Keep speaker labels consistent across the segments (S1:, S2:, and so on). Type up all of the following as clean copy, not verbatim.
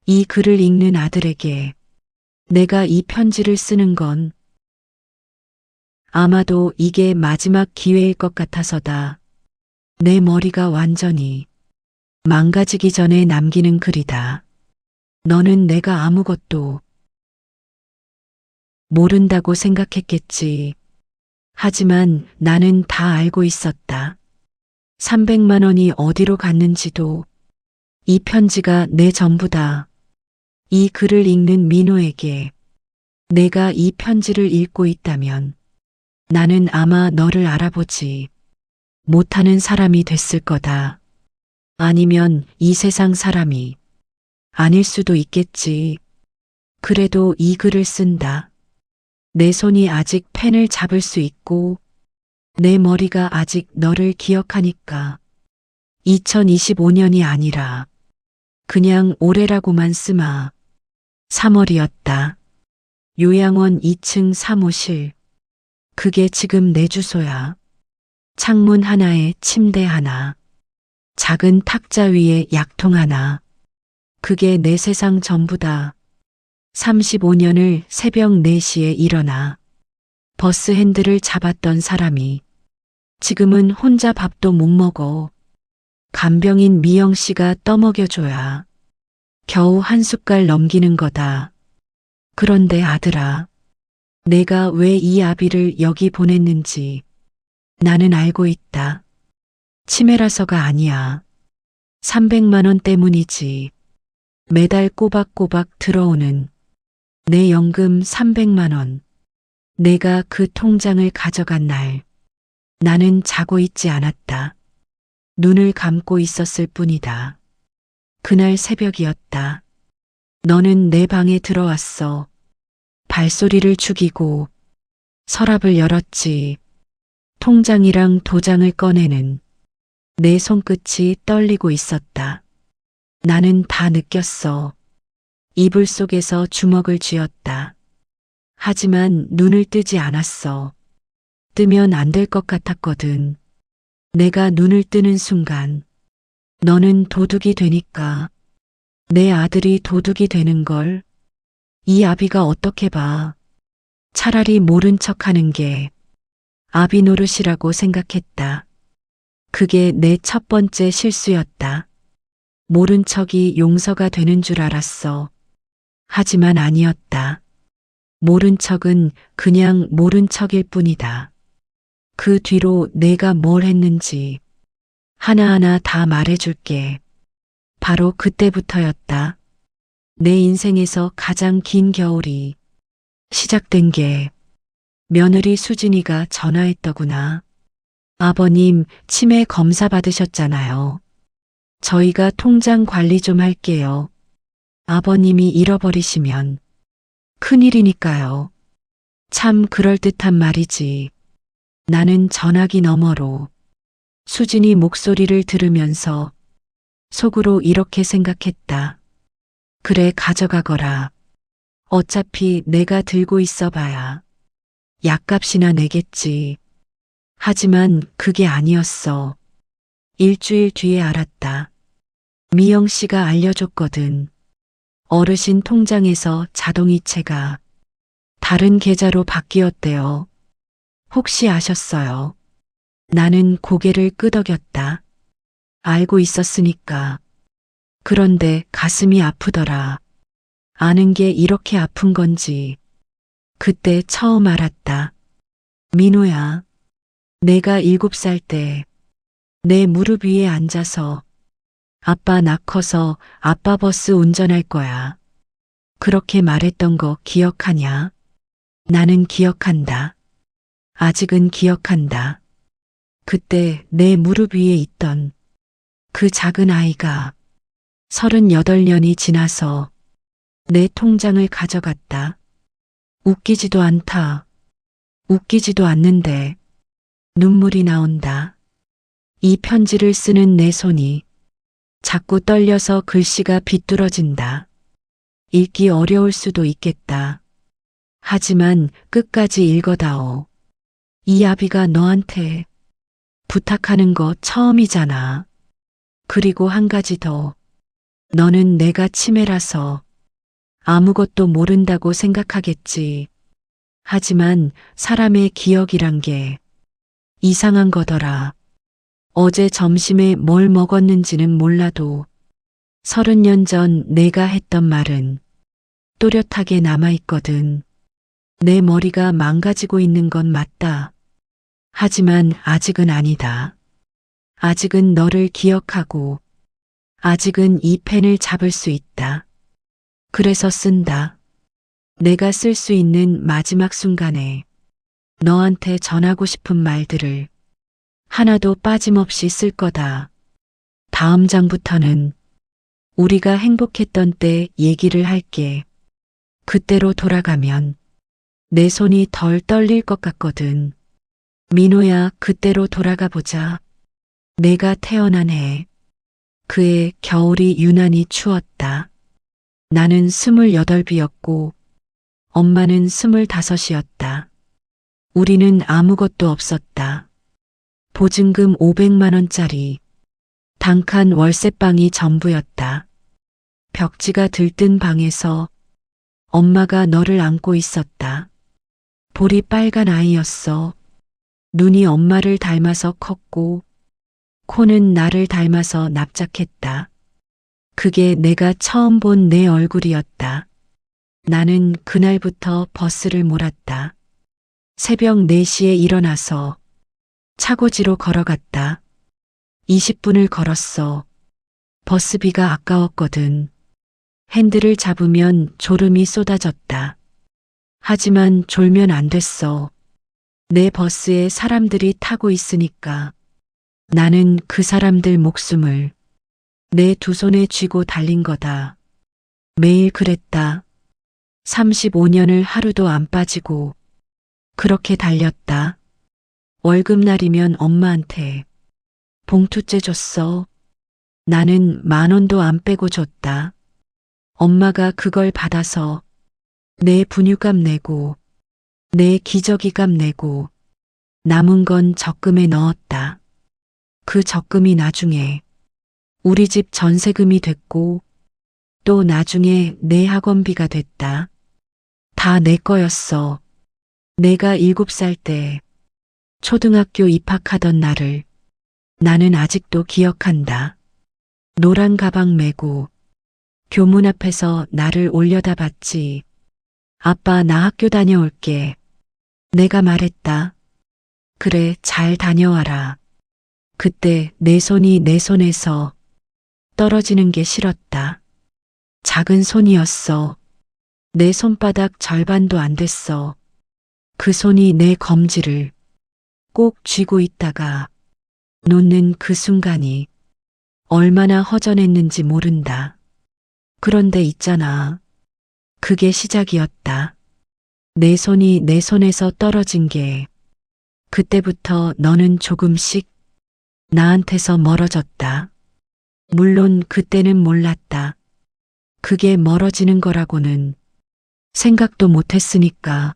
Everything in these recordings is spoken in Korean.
S1: 이 글을 읽는 아들에게 내가 이 편지를 쓰는 건 아마도 이게 마지막 기회일 것 같아서다. 내 머리가 완전히 망가지기 전에 남기는 글이다. 너는 내가 아무것도 모른다고 생각했겠지. 하지만 나는 다 알고 있었다. 300만 원이 어디로 갔는지도 이 편지가 내 전부다. 이 글을 읽는 민호에게 내가 이 편지를 읽고 있다면 나는 아마 너를 알아보지 못하는 사람이 됐을 거다. 아니면 이 세상 사람이 아닐 수도 있겠지. 그래도 이 글을 쓴다. 내 손이 아직 펜을 잡을 수 있고 내 머리가 아직 너를 기억하니까 2025년이 아니라 그냥 올해라고만 쓰마. 3월이었다. 요양원 2층 사무실. 그게 지금 내 주소야. 창문 하나에 침대 하나. 작은 탁자 위에 약통 하나. 그게 내 세상 전부다. 35년을 새벽 4시에 일어나 버스 핸들을 잡았던 사람이 지금은 혼자 밥도 못 먹어. 간병인 미영 씨가 떠먹여줘야 겨우 한 숟갈 넘기는 거다. 그런데 아들아, 내가 왜 이 아비를 여기 보냈는지 나는 알고 있다. 치매라서가 아니야. 300만 원 때문이지. 매달 꼬박꼬박 들어오는 내 연금 300만 원. 내가 그 통장을 가져간 날, 나는 자고 있지 않았다. 눈을 감고 있었을 뿐이다. 그날 새벽이었다. 너는 내 방에 들어왔어. 발소리를 죽이고 서랍을 열었지. 통장이랑 도장을 꺼내는 내 손끝이 떨리고 있었다. 나는 다 느꼈어. 이불 속에서 주먹을 쥐었다. 하지만 눈을 뜨지 않았어. 뜨면 안 될 것 같았거든. 내가 눈을 뜨는 순간 너는 도둑이 되니까 내 아들이 도둑이 되는 걸 이 아비가 어떻게 봐. 차라리 모른 척하는 게 아비 노릇이라고 생각했다. 그게 내 첫 번째 실수였다. 모른 척이 용서가 되는 줄 알았어. 하지만 아니었다. 모른 척은 그냥 모른 척일 뿐이다. 그 뒤로 내가 뭘 했는지 하나하나 다 말해줄게. 바로 그때부터였다. 내 인생에서 가장 긴 겨울이 시작된 게 며느리 수진이가 전화했더구나. 아버님 치매 검사 받으셨잖아요. 저희가 통장 관리 좀 할게요. 아버님이 잃어버리시면 큰일이니까요. 참 그럴듯한 말이지. 나는 전화기 너머로 수진이 목소리를 들으면서 속으로 이렇게 생각했다. 그래 가져가거라. 어차피 내가 들고 있어 봐야 약값이나 내겠지. 하지만 그게 아니었어. 일주일 뒤에 알았다. 미영 씨가 알려줬거든. 어르신 통장에서 자동이체가 다른 계좌로 바뀌었대요. 혹시 아셨어요? 나는 고개를 끄덕였다. 알고 있었으니까. 그런데 가슴이 아프더라. 아는 게 이렇게 아픈 건지. 그때 처음 알았다. 민호야, 내가 7살 때 내 무릎 위에 앉아서 아빠 나 커서 아빠 버스 운전할 거야. 그렇게 말했던 거 기억하냐? 나는 기억한다. 아직은 기억한다. 그때 내 무릎 위에 있던 그 작은 아이가 38년이 지나서 내 통장을 가져갔다. 웃기지도 않다. 웃기지도 않는데 눈물이 나온다. 이 편지를 쓰는 내 손이 자꾸 떨려서 글씨가 비뚤어진다. 읽기 어려울 수도 있겠다. 하지만 끝까지 읽어다오. 이 아비가 너한테 부탁하는 거 처음이잖아. 그리고 한 가지 더. 너는 내가 치매라서 아무것도 모른다고 생각하겠지. 하지만 사람의 기억이란 게 이상한 거더라. 어제 점심에 뭘 먹었는지는 몰라도 30년 전 내가 했던 말은 또렷하게 남아있거든. 내 머리가 망가지고 있는 건 맞다. 하지만 아직은 아니다. 아직은 너를 기억하고 아직은 이 펜을 잡을 수 있다. 그래서 쓴다. 내가 쓸 수 있는 마지막 순간에 너한테 전하고 싶은 말들을 하나도 빠짐없이 쓸 거다. 다음 장부터는 우리가 행복했던 때 얘기를 할게. 그때로 돌아가면 내 손이 덜 떨릴 것 같거든. 민호야, 그때로 돌아가 보자. 내가 태어난 해. 그해 겨울이 유난히 추웠다. 나는 28이었고 엄마는 25이었다. 우리는 아무것도 없었다. 보증금 500만 원짜리 단칸 월세방이 전부였다. 벽지가 들뜬 방에서 엄마가 너를 안고 있었다. 볼이 빨간 아이였어. 눈이 엄마를 닮아서 컸고 코는 나를 닮아서 납작했다. 그게 내가 처음 본 내 얼굴이었다. 나는 그날부터 버스를 몰았다. 새벽 4시에 일어나서 차고지로 걸어갔다. 20분을 걸었어. 버스비가 아까웠거든. 핸들을 잡으면 졸음이 쏟아졌다. 하지만 졸면 안 됐어. 내 버스에 사람들이 타고 있으니까. 나는 그 사람들 목숨을 내 두 손에 쥐고 달린 거다. 매일 그랬다. 35년을 하루도 안 빠지고 그렇게 달렸다. 월급날이면 엄마한테 봉투째 줬어. 나는 10,000원도 안 빼고 줬다. 엄마가 그걸 받아서 내 분유값 내고 내 기저귀값 내고 남은 건 적금에 넣었다. 그 적금이 나중에 우리 집 전세금이 됐고 또 나중에 내 학원비가 됐다. 다 내 거였어. 내가 7살 때 초등학교 입학하던 날을 나는 아직도 기억한다. 노란 가방 메고 교문 앞에서 나를 올려다봤지. 아빠, 나 학교 다녀올게. 내가 말했다. 그래, 잘 다녀와라. 그때 내 손이 내 손에서 떨어지는 게 싫었다. 작은 손이었어. 내 손바닥 절반도 안 됐어. 그 손이 내 검지를 꼭 쥐고 있다가 놓는 그 순간이 얼마나 허전했는지 모른다. 그런데 있잖아. 그게 시작이었다. 내 손이 내 손에서 떨어진 게 그때부터 너는 조금씩 나한테서 멀어졌다. 물론 그때는 몰랐다. 그게 멀어지는 거라고는 생각도 못했으니까.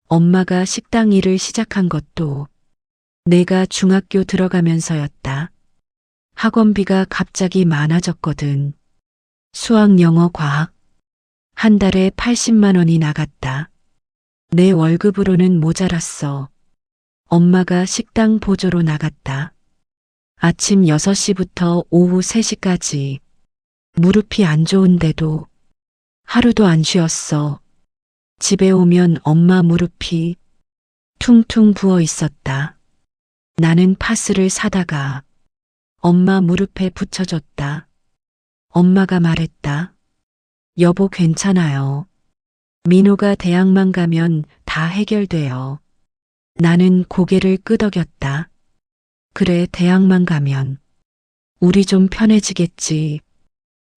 S1: 엄마가 식당 일을 시작한 것도 내가 중학교 들어가면서였다. 학원비가 갑자기 많아졌거든. 수학, 영어, 과학. 한 달에 80만 원이 나갔다. 내 월급으로는 모자랐어. 엄마가 식당 보조로 나갔다. 아침 6시부터 오후 3시까지 무릎이 안 좋은데도 하루도 안 쉬었어. 집에 오면 엄마 무릎이 퉁퉁 부어 있었다. 나는 파스를 사다가 엄마 무릎에 붙여줬다. 엄마가 말했다. 여보, 괜찮아요. 민호가 대학만 가면 다 해결돼요. 나는 고개를 끄덕였다. 그래, 대학만 가면 우리 좀 편해지겠지.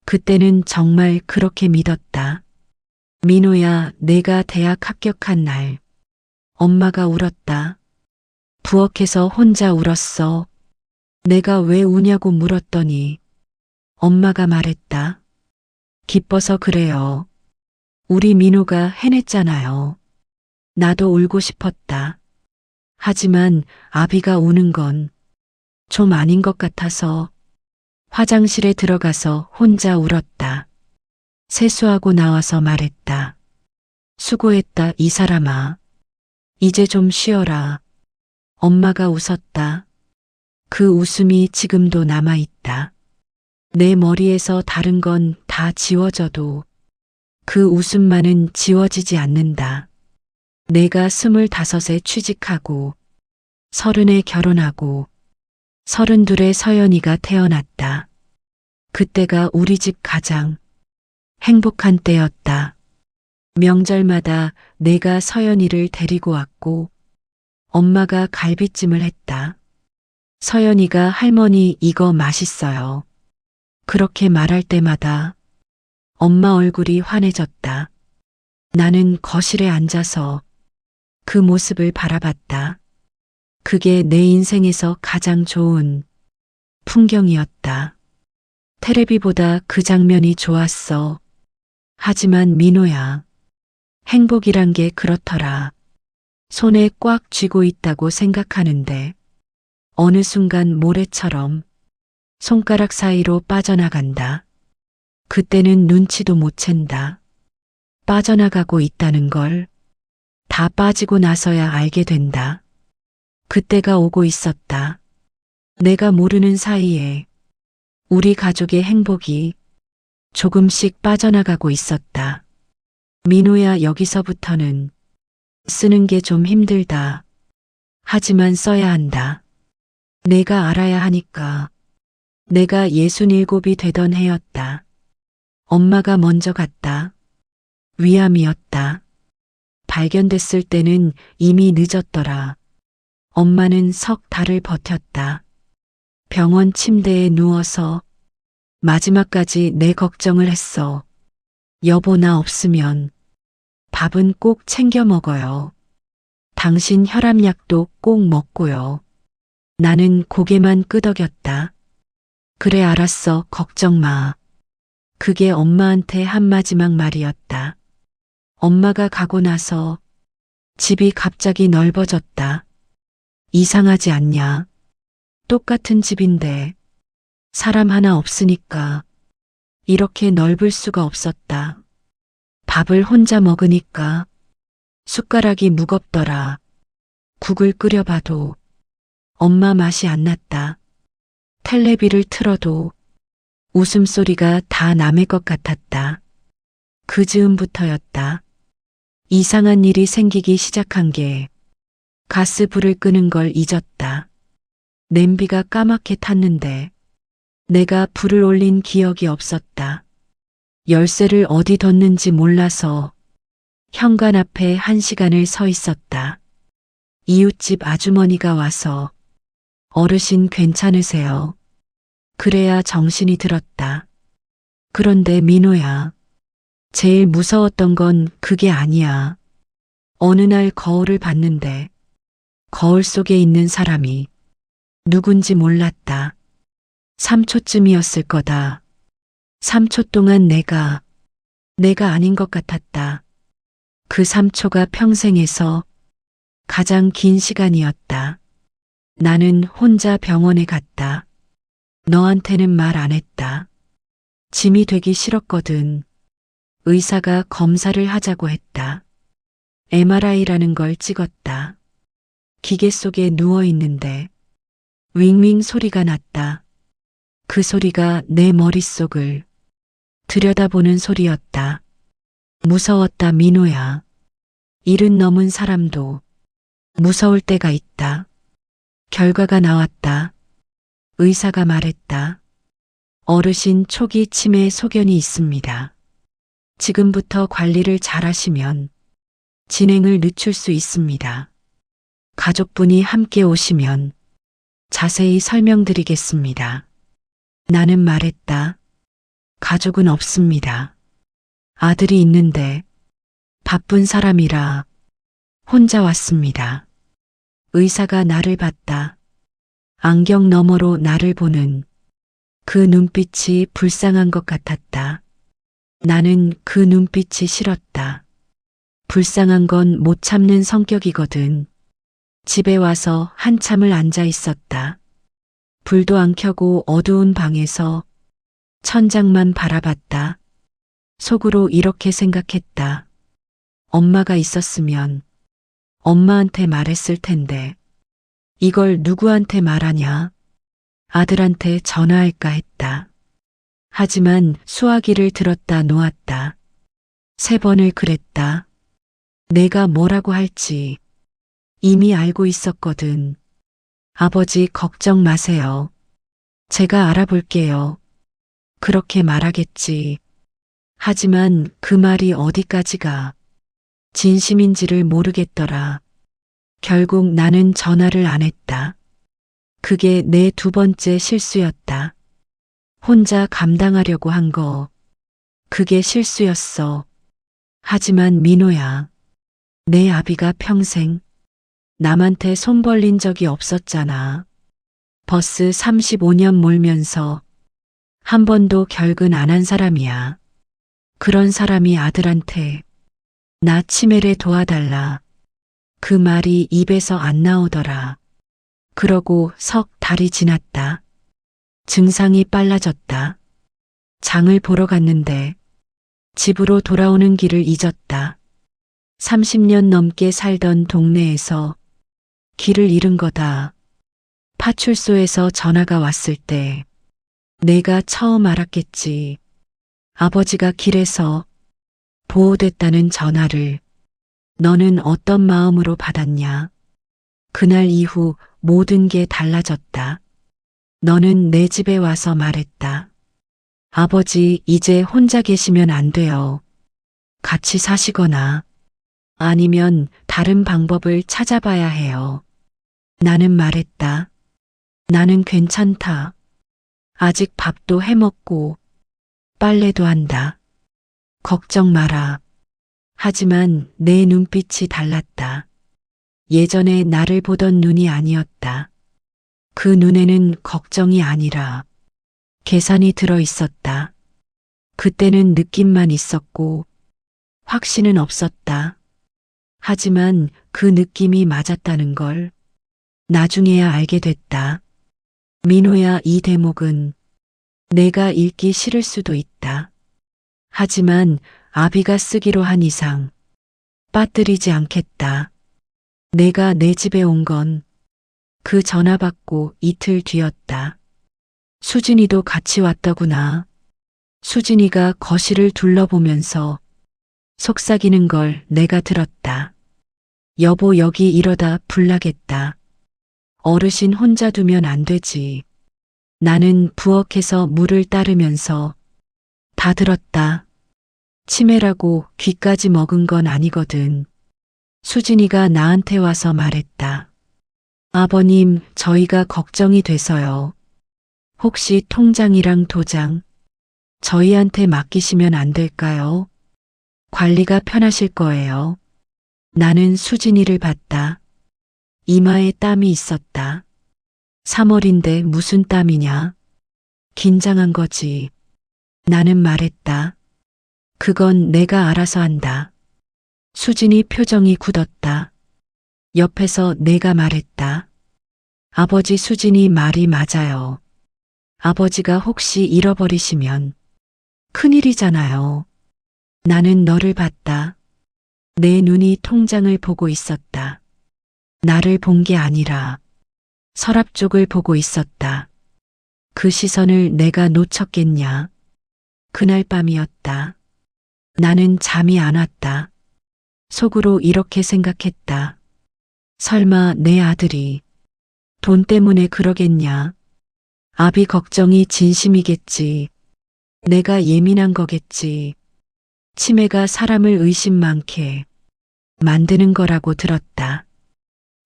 S1: 그때는 정말 그렇게 믿었다. 민호야, 내가 대학 합격한 날 엄마가 울었다. 부엌에서 혼자 울었어. 내가 왜 우냐고 물었더니 엄마가 말했다. 기뻐서 그래요. 우리 민호가 해냈잖아요. 나도 울고 싶었다. 하지만 아비가 우는 건 좀 아닌 것 같아서 화장실에 들어가서 혼자 울었다. 세수하고 나와서 말했다. 수고했다, 이 사람아. 이제 좀 쉬어라. 엄마가 웃었다. 그 웃음이 지금도 남아있다. 내 머리에서 다른 건 다 지워져도 그 웃음만은 지워지지 않는다. 내가 25에 취직하고 30에 결혼하고 32에 서연이가 태어났다. 그때가 우리 집 가장 행복한 때였다. 명절마다 내가 서연이를 데리고 왔고 엄마가 갈비찜을 했다. 서연이가 할머니 이거 맛있어요. 그렇게 말할 때마다 엄마 얼굴이 환해졌다. 나는 거실에 앉아서 그 모습을 바라봤다. 그게 내 인생에서 가장 좋은 풍경이었다. 테레비보다 그 장면이 좋았어. 하지만 민호야, 행복이란 게 그렇더라. 손에 꽉 쥐고 있다고 생각하는데 어느 순간 모래처럼 손가락 사이로 빠져나간다. 그때는 눈치도 못 챈다. 빠져나가고 있다는 걸 다 빠지고 나서야 알게 된다. 그때가 오고 있었다. 내가 모르는 사이에 우리 가족의 행복이 조금씩 빠져나가고 있었다. 민호야, 여기서부터는 쓰는 게 좀 힘들다. 하지만 써야 한다. 내가 알아야 하니까. 내가 67이 되던 해였다. 엄마가 먼저 갔다. 위암이었다. 발견됐을 때는 이미 늦었더라. 엄마는 석 달을 버텼다. 병원 침대에 누워서 마지막까지 내 걱정을 했어. 여보, 나 없으면 밥은 꼭 챙겨 먹어요. 당신 혈압약도 꼭 먹고요. 나는 고개만 끄덕였다. 그래, 알았어. 걱정 마. 그게 엄마한테 한 마지막 말이었다. 엄마가 가고 나서 집이 갑자기 넓어졌다. 이상하지 않냐? 똑같은 집인데 사람 하나 없으니까 이렇게 넓을 수가 없었다. 밥을 혼자 먹으니까 숟가락이 무겁더라. 국을 끓여봐도 엄마 맛이 안 났다. 텔레비를 틀어도 웃음소리가 다 남의 것 같았다. 그 즈음부터였다. 이상한 일이 생기기 시작한 게 가스불을 끄는 걸 잊었다. 냄비가 까맣게 탔는데 내가 불을 올린 기억이 없었다. 열쇠를 어디 뒀는지 몰라서 현관 앞에 1시간을 서 있었다. 이웃집 아주머니가 와서 어르신 괜찮으세요? 그래야 정신이 들었다. 그런데 민호야, 제일 무서웠던 건 그게 아니야. 어느 날 거울을 봤는데 거울 속에 있는 사람이 누군지 몰랐다. 3초쯤이었을 거다. 3초 동안 내가 아닌 것 같았다. 그 3초가 평생에서 가장 긴 시간이었다. 나는 혼자 병원에 갔다. 너한테는 말 안 했다. 짐이 되기 싫었거든. 의사가 검사를 하자고 했다. MRI라는 걸 찍었다. 기계 속에 누워 있는데 윙윙 소리가 났다. 그 소리가 내 머릿속을 들여다보는 소리였다. 무서웠다, 민호야. 70 넘은 사람도 무서울 때가 있다. 결과가 나왔다. 의사가 말했다. 어르신 초기 치매 소견이 있습니다. 지금부터 관리를 잘하시면 진행을 늦출 수 있습니다. 가족분이 함께 오시면 자세히 설명드리겠습니다. 나는 말했다. 가족은 없습니다. 아들이 있는데 바쁜 사람이라 혼자 왔습니다. 의사가 나를 봤다. 안경 너머로 나를 보는 그 눈빛이 불쌍한 것 같았다. 나는 그 눈빛이 싫었다. 불쌍한 건 못 참는 성격이거든. 집에 와서 한참을 앉아 있었다. 불도 안 켜고 어두운 방에서 천장만 바라봤다. 속으로 이렇게 생각했다. 엄마가 있었으면 엄마한테 말했을 텐데 이걸 누구한테 말하냐? 아들한테 전화할까 했다. 하지만 수화기를 들었다 놓았다. 3번을 그랬다. 내가 뭐라고 할지 이미 알고 있었거든. 아버지 걱정 마세요. 제가 알아볼게요. 그렇게 말하겠지. 하지만 그 말이 어디까지가 진심인지를 모르겠더라. 결국 나는 전화를 안 했다. 그게 내 2번째 실수였다. 혼자 감당하려고 한 거. 그게 실수였어. 하지만 민호야, 내 아비가 평생 남한테 손 벌린 적이 없었잖아. 버스 35년 몰면서 한 번도 결근 안 한 사람이야. 그런 사람이 아들한테 나 치매를 도와달라. 그 말이 입에서 안 나오더라. 그러고 석 달이 지났다. 증상이 빨라졌다. 장을 보러 갔는데 집으로 돌아오는 길을 잊었다. 30년 넘게 살던 동네에서 길을 잃은 거다. 파출소에서 전화가 왔을 때 내가 처음 알았겠지. 아버지가 길에서 보호됐다는 전화를. 너는 어떤 마음으로 받았냐? 그날 이후 모든 게 달라졌다. 너는 내 집에 와서 말했다. 아버지, 이제 혼자 계시면 안 돼요. 같이 사시거나 아니면 다른 방법을 찾아봐야 해요. 나는 말했다. 나는 괜찮다. 아직 밥도 해먹고 빨래도 한다. 걱정 마라. 하지만 내 눈빛이 달랐다. 예전에 나를 보던 눈이 아니었다. 그 눈에는 걱정이 아니라 계산이 들어 있었다. 그때는 느낌만 있었고 확신은 없었다. 하지만 그 느낌이 맞았다는 걸 나중에야 알게 됐다. 민호야, 이 대목은 내가 읽기 싫을 수도 있다. 하지만 아비가 쓰기로 한 이상 빠뜨리지 않겠다. 내가 내 집에 온 건 그 전화 받고 이틀 뒤였다. 수진이도 같이 왔더구나. 수진이가 거실을 둘러보면서 속삭이는 걸 내가 들었다. 여보, 여기 이러다 불 나겠다. 어르신 혼자 두면 안 되지. 나는 부엌에서 물을 따르면서 다 들었다. 치매라고 귀까지 먹은 건 아니거든. 수진이가 나한테 와서 말했다. 아버님, 저희가 걱정이 돼서요. 혹시 통장이랑 도장 저희한테 맡기시면 안 될까요? 관리가 편하실 거예요. 나는 수진이를 봤다. 이마에 땀이 있었다. 3월인데 무슨 땀이냐? 긴장한 거지. 나는 말했다. 그건 내가 알아서 한다. 수진이 표정이 굳었다. 옆에서 내가 말했다. 아버지, 수진이 말이 맞아요. 아버지가 혹시 잃어버리시면 큰일이잖아요. 나는 너를 봤다. 내 눈이 통장을 보고 있었다. 나를 본 게 아니라 서랍 쪽을 보고 있었다. 그 시선을 내가 놓쳤겠냐? 그날 밤이었다. 나는 잠이 안 왔다. 속으로 이렇게 생각했다. 설마 내 아들이 돈 때문에 그러겠냐? 아비 걱정이 진심이겠지. 내가 예민한 거겠지. 치매가 사람을 의심 많게 만드는 거라고 들었다.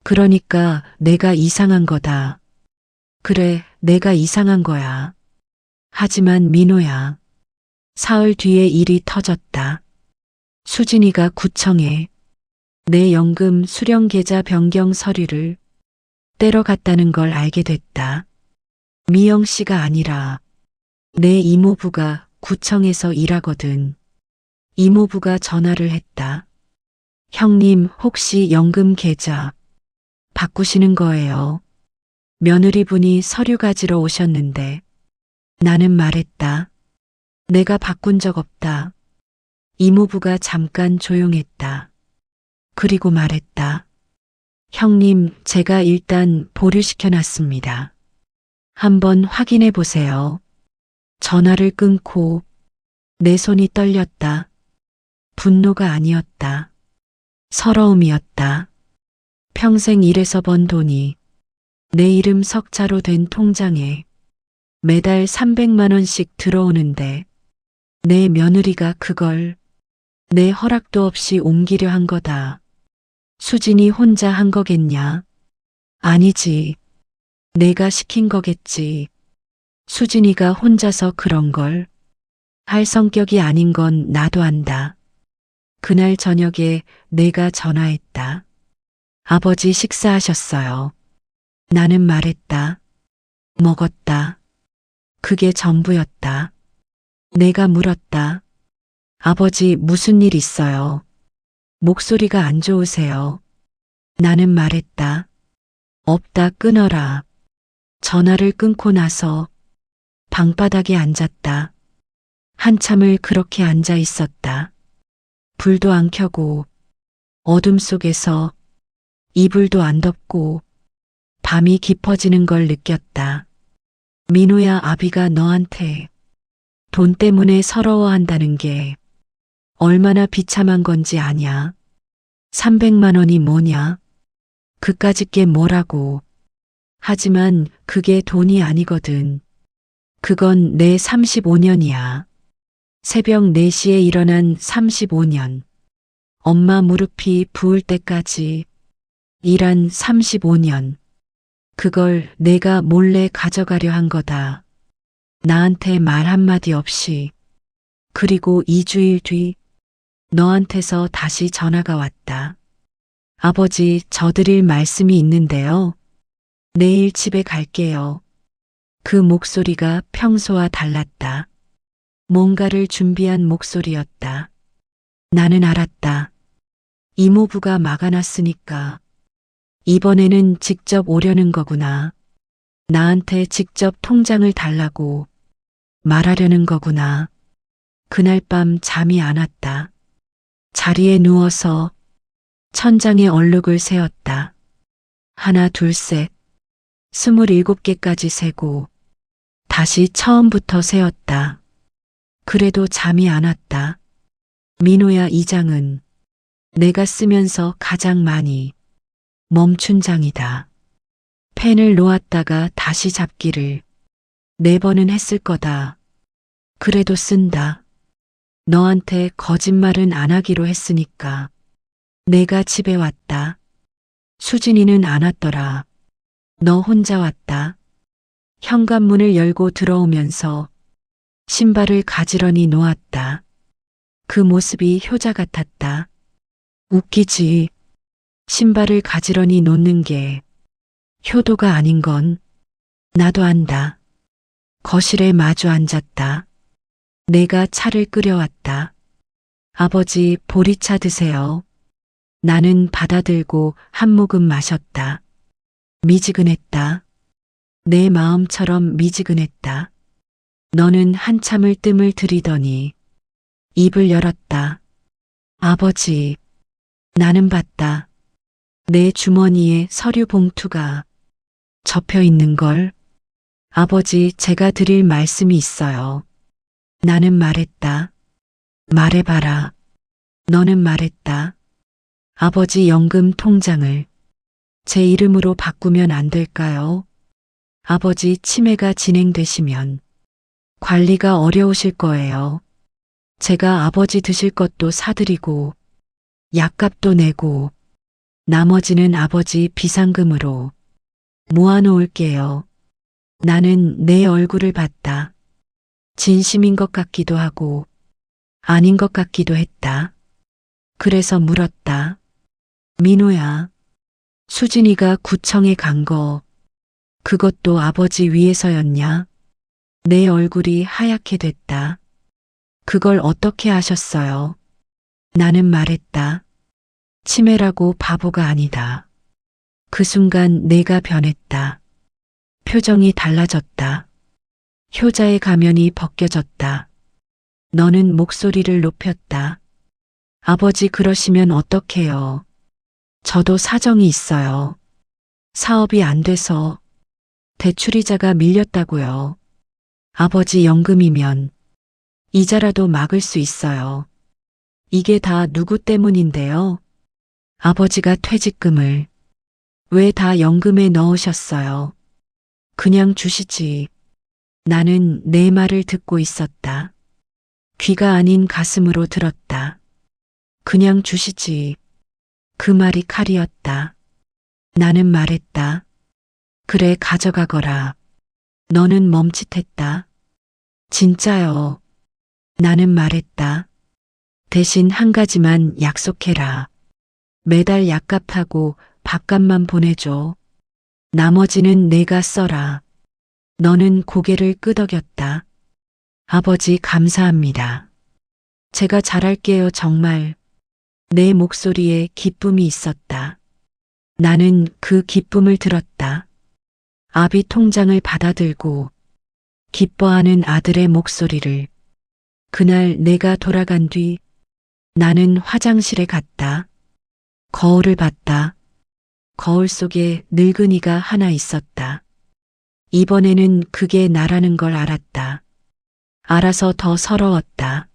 S1: 그러니까 내가 이상한 거다. 그래, 내가 이상한 거야. 하지만 민호야, 사흘 뒤에 일이 터졌다. 수진이가 구청에 내 연금 수령 계좌 변경 서류를 떼러 갔다는 걸 알게 됐다. 미영 씨가 아니라 내 이모부가 구청에서 일하거든. 이모부가 전화를 했다. 형님, 혹시 연금 계좌 바꾸시는 거예요? 며느리분이 서류 가지러 오셨는데 나는 말했다. 내가 바꾼 적 없다. 이모부가 잠깐 조용했다. 그리고 말했다. 형님, 제가 일단 보류시켜 놨습니다. 한번 확인해 보세요. 전화를 끊고 내 손이 떨렸다. 분노가 아니었다. 서러움이었다. 평생 일해서 번 돈이 내 이름 석자로 된 통장에 매달 300만 원씩 들어오는데 내 며느리가 그걸 내 허락도 없이 옮기려 한 거다. 수진이 혼자 한 거겠냐? 아니지. 내가 시킨 거겠지. 수진이가 혼자서 그런 걸 할 성격이 아닌 건 나도 안다. 그날 저녁에 내가 전화했다. 아버지 식사하셨어요. 나는 말했다. 먹었다. 그게 전부였다. 내가 물었다. 아버지 무슨 일 있어요? 목소리가 안 좋으세요? 나는 말했다. 없다. 끊어라. 전화를 끊고 나서 방바닥에 앉았다. 한참을 그렇게 앉아 있었다. 불도 안 켜고 어둠 속에서 이불도 안 덮고 밤이 깊어지는 걸 느꼈다. 민호야, 아비가 너한테 돈 때문에 서러워한다는 게 얼마나 비참한 건지 아냐? 300만 원이 뭐냐? 그까짓 게 뭐라고. 하지만 그게 돈이 아니거든. 그건 내 35년이야. 새벽 4시에 일어난 35년. 엄마 무릎이 부을 때까지 일한 35년. 그걸 내가 몰래 가져가려 한 거다. 나한테 말 한마디 없이. 그리고 2주일 뒤 너한테서 다시 전화가 왔다. 아버지, 저 드릴 말씀이 있는데요. 내일 집에 갈게요. 그 목소리가 평소와 달랐다. 뭔가를 준비한 목소리였다. 나는 알았다. 이모부가 막아놨으니까 이번에는 직접 오려는 거구나. 나한테 직접 통장을 달라고 말하려는 거구나. 그날 밤 잠이 안 왔다. 자리에 누워서 천장에 얼룩을 세었다. 하나, 둘, 셋. 27개까지 세고 다시 처음부터 세었다. 그래도 잠이 안 왔다. 민호야, 이 장은 내가 쓰면서 가장 많이 멈춘 장이다. 펜을 놓았다가 다시 잡기를 4번은 했을 거다. 그래도 쓴다. 너한테 거짓말은 안 하기로 했으니까. 내가 집에 왔다. 수진이는 안 왔더라. 너 혼자 왔다. 현관문을 열고 들어오면서 신발을 가지런히 놓았다. 그 모습이 효자 같았다. 웃기지. 신발을 가지런히 놓는 게 효도가 아닌 건 나도 안다. 거실에 마주 앉았다. 내가 차를 끓여왔다. 아버지, 보리차 드세요. 나는 받아들고 한 모금 마셨다. 미지근했다. 내 마음처럼 미지근했다. 너는 한참을 뜸을 들이더니 입을 열었다. 아버지, 나는 봤다. 내 주머니에 서류 봉투가 접혀 있는 걸. 아버지, 제가 드릴 말씀이 있어요. 나는 말했다. 말해봐라. 너는 말했다. 아버지, 연금 통장을 제 이름으로 바꾸면 안 될까요? 아버지, 치매가 진행되시면 관리가 어려우실 거예요. 제가 아버지 드실 것도 사드리고 약값도 내고 나머지는 아버지 비상금으로 모아놓을게요. 나는 내 얼굴을 봤다. 진심인 것 같기도 하고 아닌 것 같기도 했다. 그래서 물었다. 민호야, 수진이가 구청에 간 거 그것도 아버지 위해서였냐? 내 얼굴이 하얗게 됐다. 그걸 어떻게 아셨어요? 나는 말했다. 치매라고 바보가 아니다. 그 순간 내가 변했다. 표정이 달라졌다. 효자의 가면이 벗겨졌다. 너는 목소리를 높였다. 아버지 그러시면 어떡해요. 저도 사정이 있어요. 사업이 안 돼서 대출이자가 밀렸다고요. 아버지 연금이면 이자라도 막을 수 있어요. 이게 다 누구 때문인데요? 아버지가 퇴직금을 왜 다 연금에 넣으셨어요? 그냥 주시지. 나는 내 말을 듣고 있었다. 귀가 아닌 가슴으로 들었다. 그냥 주시지. 그 말이 칼이었다. 나는 말했다. 그래 가져가거라. 너는 멈칫했다. 진짜요. 나는 말했다. 대신 한 가지만 약속해라. 매달 약값하고 밥값만 보내줘. 나머지는 내가 써라. 너는 고개를 끄덕였다. 아버지 감사합니다. 제가 잘할게요 정말. 내 목소리에 기쁨이 있었다. 나는 그 기쁨을 들었다. 아비 통장을 받아들고 기뻐하는 아들의 목소리를. 그날 내가 돌아간 뒤 나는 화장실에 갔다. 거울을 봤다. 거울 속에 늙은이가 하나 있었다. 이번에는 그게 나라는 걸 알았다. 알아서 더 서러웠다.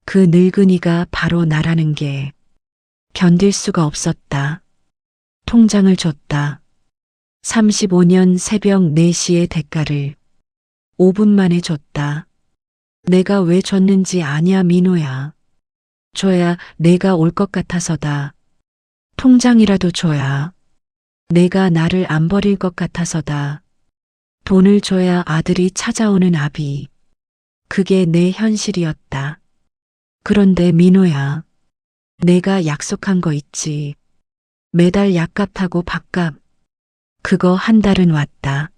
S1: 그 늙은이가 바로 나라는 게 견딜 수가 없었다. 통장을 줬다. 35년 새벽 4시의 대가를 5분 만에 줬다. 내가 왜 줬는지 아냐 민호야. 줘야 내가 올 것 같아서다. 통장이라도 줘야 내가 나를 안 버릴 것 같아서다. 돈을 줘야 아들이 찾아오는 아비. 그게 내 현실이었다. 그런데 민호야, 내가 약속한 거 있지. 매달 약값하고 밥값. 그거 한 달은 왔다.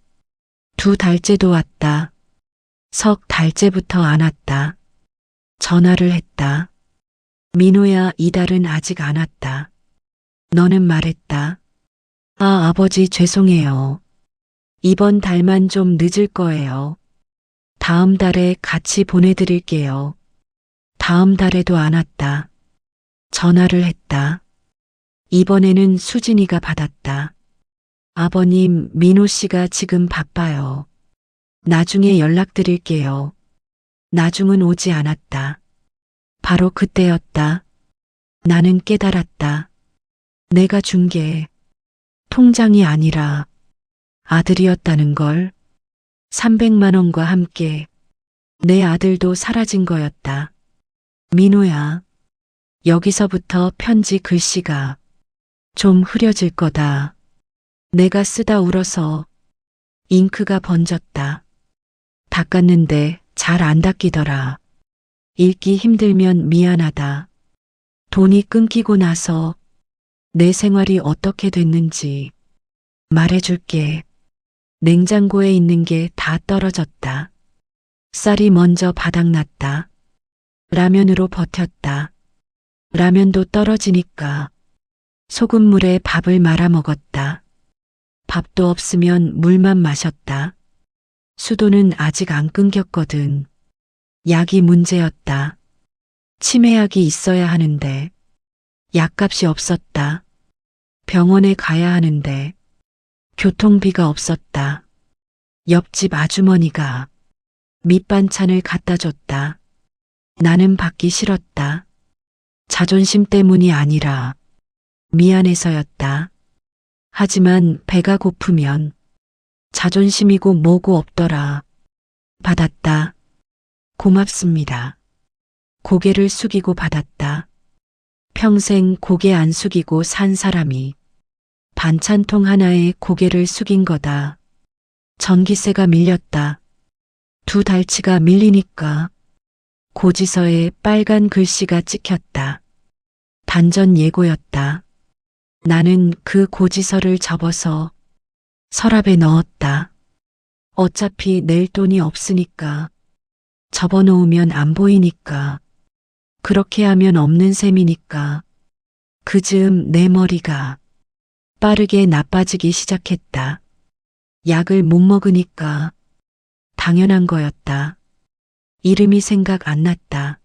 S1: 2달째도 왔다. 석 달째부터 안 왔다. 전화를 했다. 민호야, 이달은 아직 안 왔다. 너는 말했다. 아, 아버지 죄송해요. 이번 달만 좀 늦을 거예요. 다음 달에 같이 보내드릴게요. 다음 달에도 안 왔다. 전화를 했다. 이번에는 수진이가 받았다. 아버님, 민호 씨가 지금 바빠요. 나중에 연락드릴게요. 나중은 오지 않았다. 바로 그때였다. 나는 깨달았다. 내가 준 게 통장이 아니라 아들이었다는 걸. 300만 원과 함께 내 아들도 사라진 거였다. 민호야, 여기서부터 편지 글씨가 좀 흐려질 거다. 내가 쓰다 울어서 잉크가 번졌다. 닦았는데 잘 안 닦이더라. 읽기 힘들면 미안하다. 돈이 끊기고 나서 내 생활이 어떻게 됐는지 말해줄게. 냉장고에 있는 게 다 떨어졌다. 쌀이 먼저 바닥났다. 라면으로 버텼다. 라면도 떨어지니까 소금물에 밥을 말아 먹었다. 밥도 없으면 물만 마셨다. 수도는 아직 안 끊겼거든. 약이 문제였다. 치매약이 있어야 하는데 약값이 없었다. 병원에 가야 하는데 교통비가 없었다. 옆집 아주머니가 밑반찬을 갖다 줬다. 나는 받기 싫었다. 자존심 때문이 아니라 미안해서였다. 하지만 배가 고프면 자존심이고 뭐고 없더라. 받았다. 고맙습니다. 고개를 숙이고 받았다. 평생 고개 안 숙이고 산 사람이 반찬통 하나에 고개를 숙인 거다. 전기세가 밀렸다. 2달치가 밀리니까 고지서에 빨간 글씨가 찍혔다. 단전 예고였다. 나는 그 고지서를 접어서 서랍에 넣었다. 어차피 낼 돈이 없으니까. 접어놓으면 안 보이니까. 그렇게 하면 없는 셈이니까. 그 즈음 내 머리가 빠르게 나빠지기 시작했다. 약을 못 먹으니까 당연한 거였다. 이름이 생각 안 났다.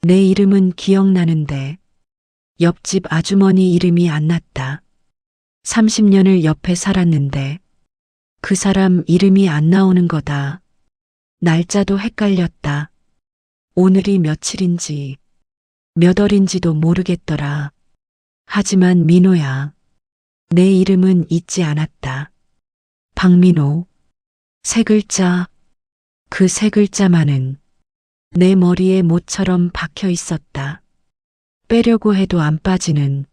S1: 내 이름은 기억나는데 옆집 아주머니 이름이 안 났다. 30년을 옆에 살았는데 그 사람 이름이 안 나오는 거다. 날짜도 헷갈렸다. 오늘이 며칠인지 몇 월인지도 모르겠더라. 하지만 민호야. 내 이름은 잊지 않았다. 박민호. 세 글자. 그 세 글자만은 내 머리에 못처럼 박혀 있었다. 빼려고 해도 안 빠지는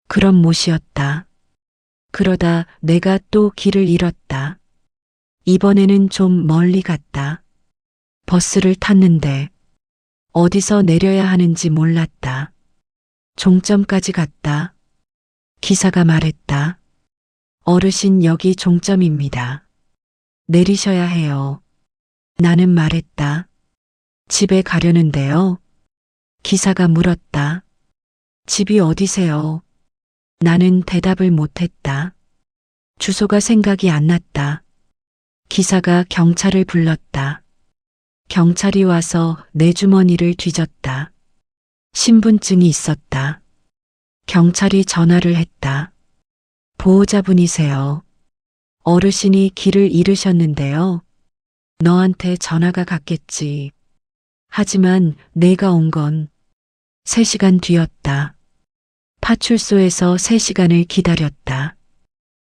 S1: 그런 못이었다. 그러다 내가 또 길을 잃었다. 이번에는 좀 멀리 갔다. 버스를 탔는데 어디서 내려야 하는지 몰랐다. 종점까지 갔다. 기사가 말했다. 어르신 여기 종점입니다. 내리셔야 해요. 나는 말했다. 집에 가려는데요. 기사가 물었다. 집이 어디세요? 나는 대답을 못했다. 주소가 생각이 안 났다. 기사가 경찰을 불렀다. 경찰이 와서 내 주머니를 뒤졌다. 신분증이 있었다. 경찰이 전화를 했다. 보호자분이세요. 어르신이 길을 잃으셨는데요. 너한테 전화가 갔겠지. 하지만 내가 온 건 3시간 뒤였다. 파출소에서 3시간을 기다렸다.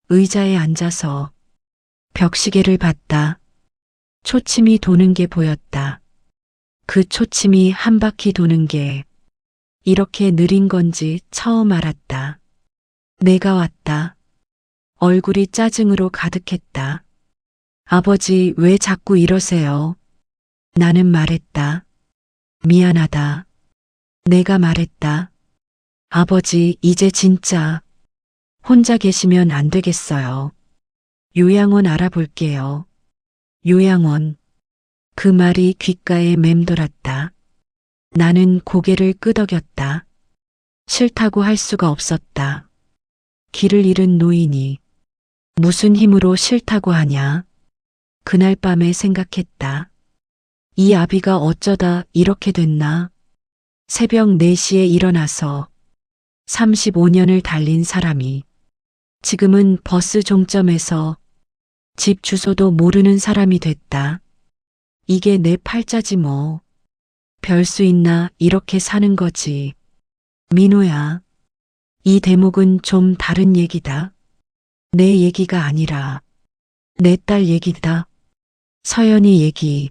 S1: 의자에 앉아서 벽시계를 봤다. 초침이 도는 게 보였다. 그 초침이 한 바퀴 도는 게 이렇게 느린 건지 처음 알았다. 내가 왔다. 얼굴이 짜증으로 가득했다. 아버지 왜 자꾸 이러세요? 나는 말했다. 미안하다. 내가 말했다. 아버지 이제 진짜 혼자 계시면 안 되겠어요. 요양원 알아볼게요. 요양원. 그 말이 귓가에 맴돌았다. 나는 고개를 끄덕였다. 싫다고 할 수가 없었다. 길을 잃은 노인이 무슨 힘으로 싫다고 하냐. 그날 밤에 생각했다. 이 아비가 어쩌다 이렇게 됐나. 새벽 4시에 일어나서 35년을 달린 사람이 지금은 버스 종점에서 집 주소도 모르는 사람이 됐다. 이게 내 팔자지 뭐. 별 수 있나 이렇게 사는 거지. 민호야. 이 대목은 좀 다른 얘기다. 내 얘기가 아니라 내 딸 얘기다. 서연이 얘기.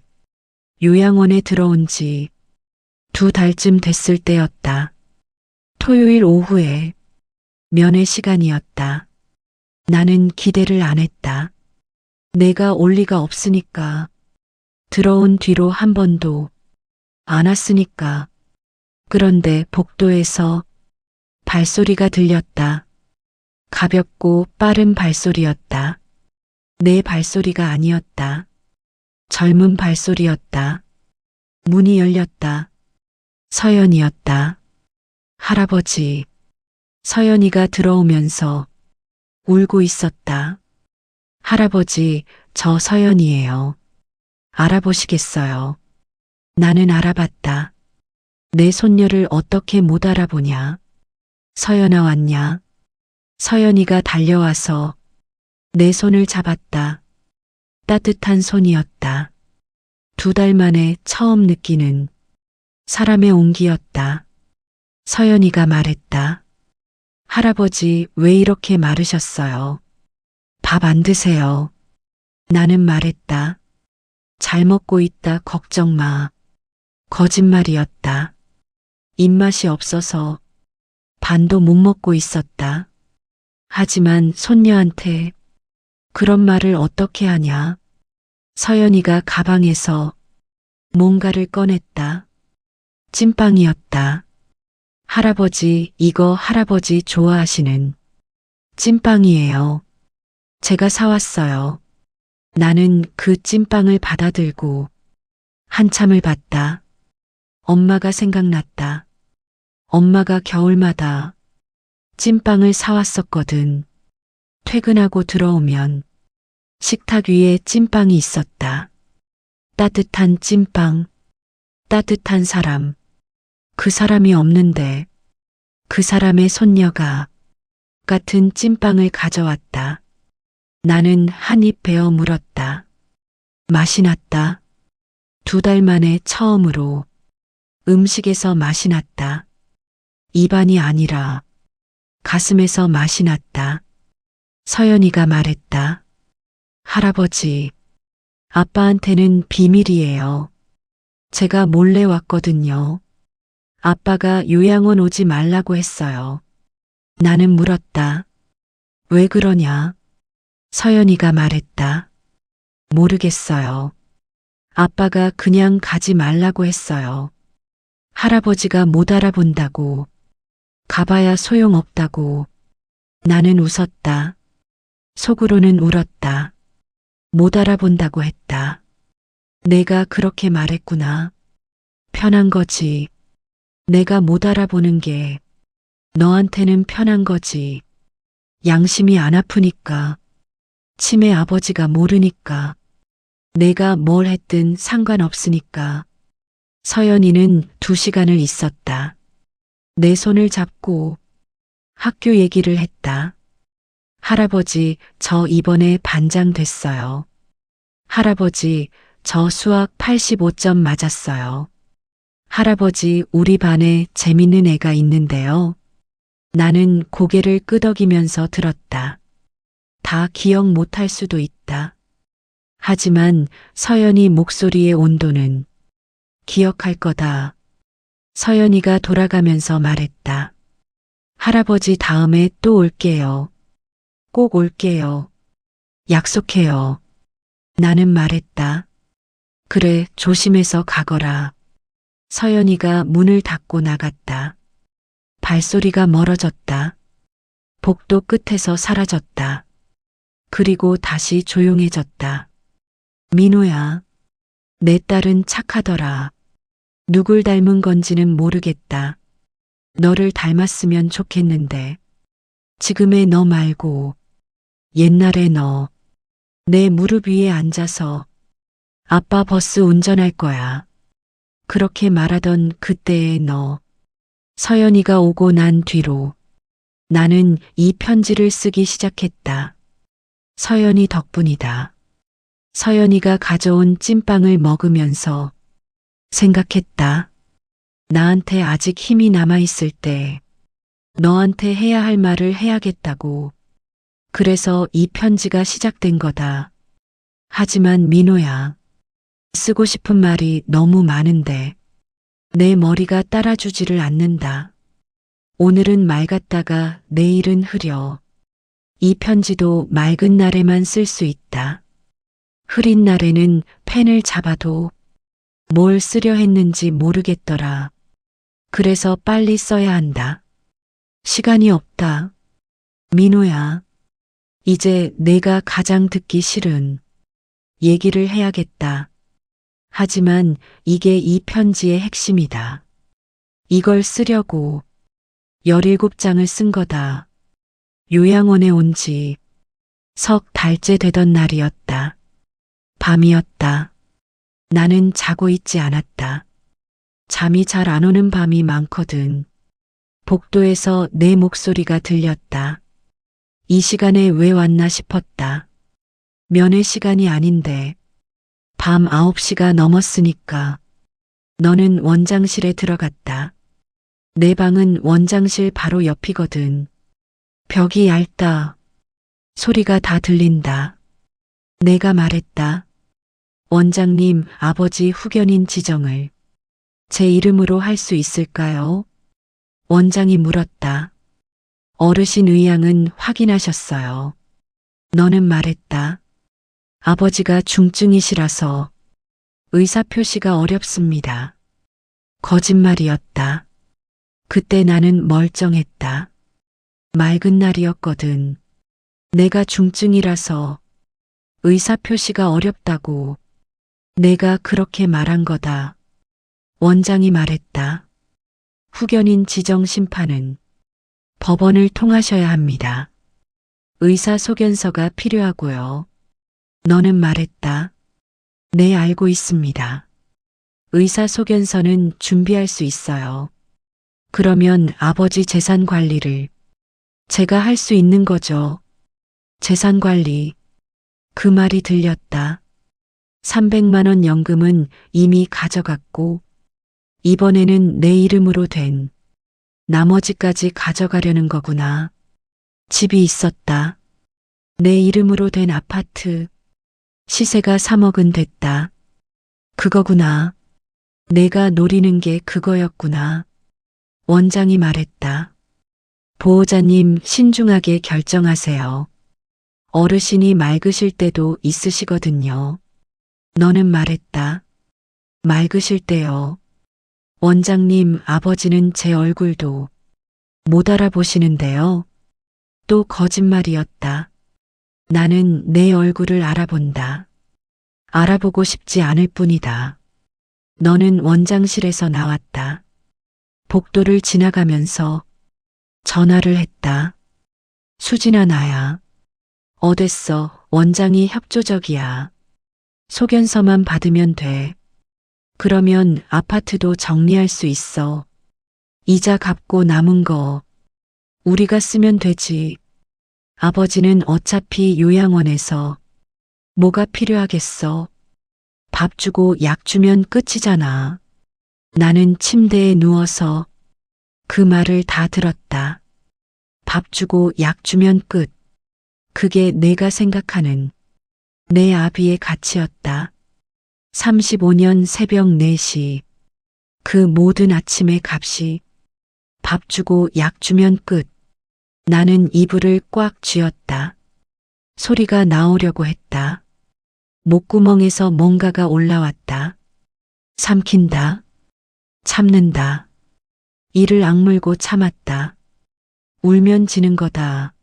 S1: 요양원에 들어온 지 2달쯤 됐을 때였다. 토요일 오후에 면회 시간이었다. 나는 기대를 안 했다. 내가 올 리가 없으니까. 들어온 뒤로 한 번도 안 왔으니까. 그런데 복도에서 발소리가 들렸다. 가볍고 빠른 발소리였다. 내 발소리가 아니었다. 젊은 발소리였다. 문이 열렸다. 서연이었다. 할아버지. 서연이가 들어오면서 울고 있었다. 할아버지, 저 서연이에요. 알아보시겠어요? 나는 알아봤다. 내 손녀를 어떻게 못 알아보냐. 서연아 왔냐. 서연이가 달려와서 내 손을 잡았다. 따뜻한 손이었다. 2달 만에 처음 느끼는 사람의 온기였다. 서연이가 말했다. 할아버지 왜 이렇게 마르셨어요? 밥 안 드세요? 나는 말했다. 잘 먹고 있다 걱정 마. 거짓말이었다. 입맛이 없어서 반도 못 먹고 있었다. 하지만 손녀한테 그런 말을 어떻게 하냐. 서연이가 가방에서 뭔가를 꺼냈다. 찐빵이었다. 할아버지, 이거 할아버지 좋아하시는 찐빵이에요. 제가 사왔어요. 나는 그 찐빵을 받아들고 한참을 봤다. 엄마가 생각났다. 엄마가 겨울마다 찐빵을 사왔었거든. 퇴근하고 들어오면 식탁 위에 찐빵이 있었다. 따뜻한 찐빵, 따뜻한 사람. 그 사람이 없는데 그 사람의 손녀가 같은 찐빵을 가져왔다. 나는 한 입 베어 물었다. 맛이 났다. 2달 만에 처음으로 음식에서 맛이 났다. 입안이 아니라 가슴에서 맛이 났다. 서연이가 말했다. 할아버지, 아빠한테는 비밀이에요. 제가 몰래 왔거든요. 아빠가 요양원 오지 말라고 했어요. 나는 물었다. 왜 그러냐? 서연이가 말했다. 모르겠어요. 아빠가 그냥 가지 말라고 했어요. 할아버지가 못 알아본다고. 가봐야 소용없다고. 나는 웃었다. 속으로는 울었다. 못 알아본다고 했다. 내가 그렇게 말했구나. 편한 거지. 내가 못 알아보는 게 너한테는 편한 거지. 양심이 안 아프니까. 치매 아버지가 모르니까. 내가 뭘 했든 상관없으니까. 서연이는 2시간을 있었다. 내 손을 잡고 학교 얘기를 했다. 할아버지, 저 이번에 반장 됐어요. 할아버지, 저 수학 85점 맞았어요. 할아버지, 우리 반에 재밌는 애가 있는데요. 나는 고개를 끄덕이면서 들었다. 다 기억 못할 수도 있다. 하지만 서연이 목소리의 온도는 기억할 거다. 서연이가 돌아가면서 말했다. 할아버지 다음에 또 올게요. 꼭 올게요. 약속해요. 나는 말했다. 그래, 조심해서 가거라. 서연이가 문을 닫고 나갔다. 발소리가 멀어졌다. 복도 끝에서 사라졌다. 그리고 다시 조용해졌다. 민호야, 내 딸은 착하더라. 누굴 닮은 건지는 모르겠다. 너를 닮았으면 좋겠는데. 지금의 너 말고 옛날의 너. 내 무릎 위에 앉아서 아빠 버스 운전할 거야. 그렇게 말하던 그때의 너. 서연이가 오고 난 뒤로 나는 이 편지를 쓰기 시작했다. 서연이 덕분이다. 서연이가 가져온 찐빵을 먹으면서 생각했다. 나한테 아직 힘이 남아있을 때 너한테 해야 할 말을 해야겠다고. 그래서 이 편지가 시작된 거다. 하지만 민호야, 쓰고 싶은 말이 너무 많은데 내 머리가 따라주지를 않는다. 오늘은 맑았다가 내일은 흐려. 이 편지도 맑은 날에만 쓸 수 있다. 흐린 날에는 펜을 잡아도 뭘 쓰려 했는지 모르겠더라. 그래서 빨리 써야 한다. 시간이 없다. 민호야, 이제 내가 가장 듣기 싫은 얘기를 해야겠다. 하지만 이게 이 편지의 핵심이다. 이걸 쓰려고 17장을 쓴 거다. 요양원에 온 지 석 달째 되던 날이었다. 밤이었다. 나는 자고 있지 않았다. 잠이 잘 안 오는 밤이 많거든. 복도에서 내 목소리가 들렸다. 이 시간에 왜 왔나 싶었다. 면회 시간이 아닌데 밤 9시가 넘었으니까. 너는 원장실에 들어갔다. 내 방은 원장실 바로 옆이거든. 벽이 얇다. 소리가 다 들린다. 내가 말했다. 원장님, 아버지 후견인 지정을 제 이름으로 할 수 있을까요? 원장이 물었다. 어르신 의향은 확인하셨어요. 너는 말했다. 아버지가 중증이시라서 의사표시가 어렵습니다. 거짓말이었다. 그때 나는 멀쩡했다. 맑은 날이었거든. 내가 중증이라서 의사표시가 어렵다고 내가 그렇게 말한 거다. 원장이 말했다. 후견인 지정 심판은 법원을 통하셔야 합니다. 의사소견서가 필요하고요. 너는 말했다. 네, 알고 있습니다. 의사소견서는 준비할 수 있어요. 그러면 아버지 재산 관리를 제가 할 수 있는 거죠. 재산 관리. 그 말이 들렸다. 300만 원 연금은 이미 가져갔고, 이번에는 내 이름으로 된 나머지까지 가져가려는 거구나. 집이 있었다. 내 이름으로 된 아파트. 시세가 3억은 됐다. 그거구나. 내가 노리는 게 그거였구나. 원장이 말했다. 보호자님, 신중하게 결정하세요. 어르신이 맑으실 때도 있으시거든요. 너는 말했다. 맑으실 때요. 원장님, 아버지는 제 얼굴도 못 알아보시는데요. 또 거짓말이었다. 나는 내 얼굴을 알아본다. 알아보고 싶지 않을 뿐이다. 너는 원장실에서 나왔다. 복도를 지나가면서 전화를 했다. 수진아, 나야. 어땠어? 원장이 협조적이야. 소견서만 받으면 돼. 그러면 아파트도 정리할 수 있어. 이자 갚고 남은 거 우리가 쓰면 되지. 아버지는 어차피 요양원에서 뭐가 필요하겠어. 밥 주고 약 주면 끝이잖아. 나는 침대에 누워서 그 말을 다 들었다. 밥 주고 약 주면 끝. 그게 내가 생각하는 내 아비의 가치였다. 35년 새벽 4시. 그 모든 아침의 값이 밥 주고 약 주면 끝. 나는 이불을 꽉 쥐었다. 소리가 나오려고 했다. 목구멍에서 뭔가가 올라왔다. 삼킨다. 참는다. 이를 악물고 참았다. 울면 지는 거다.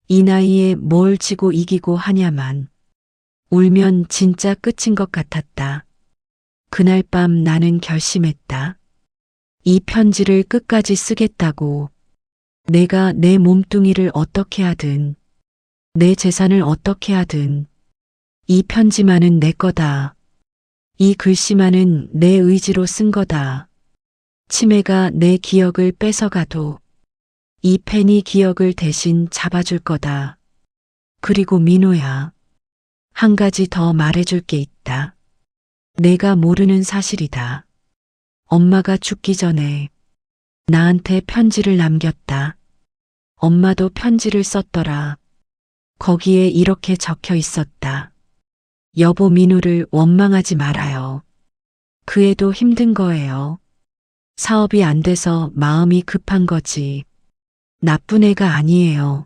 S1: 이 나이에 뭘 지고 이기고 하냐만. 울면 진짜 끝인 것 같았다. 그날 밤 나는 결심했다. 이 편지를 끝까지 쓰겠다고. 내가 내 몸뚱이를 어떻게 하든, 내 재산을 어떻게 하든, 이 편지만은 내 거다. 이 글씨만은 내 의지로 쓴 거다. 치매가 내 기억을 뺏어가도 이 펜이 기억을 대신 잡아줄 거다. 그리고 민호야, 한 가지 더 말해줄 게 있다. 내가 모르는 사실이다. 엄마가 죽기 전에 나한테 편지를 남겼다. 엄마도 편지를 썼더라. 거기에 이렇게 적혀 있었다. 여보, 민호를 원망하지 말아요. 그 애도 힘든 거예요. 사업이 안 돼서 마음이 급한 거지. 나쁜 애가 아니에요.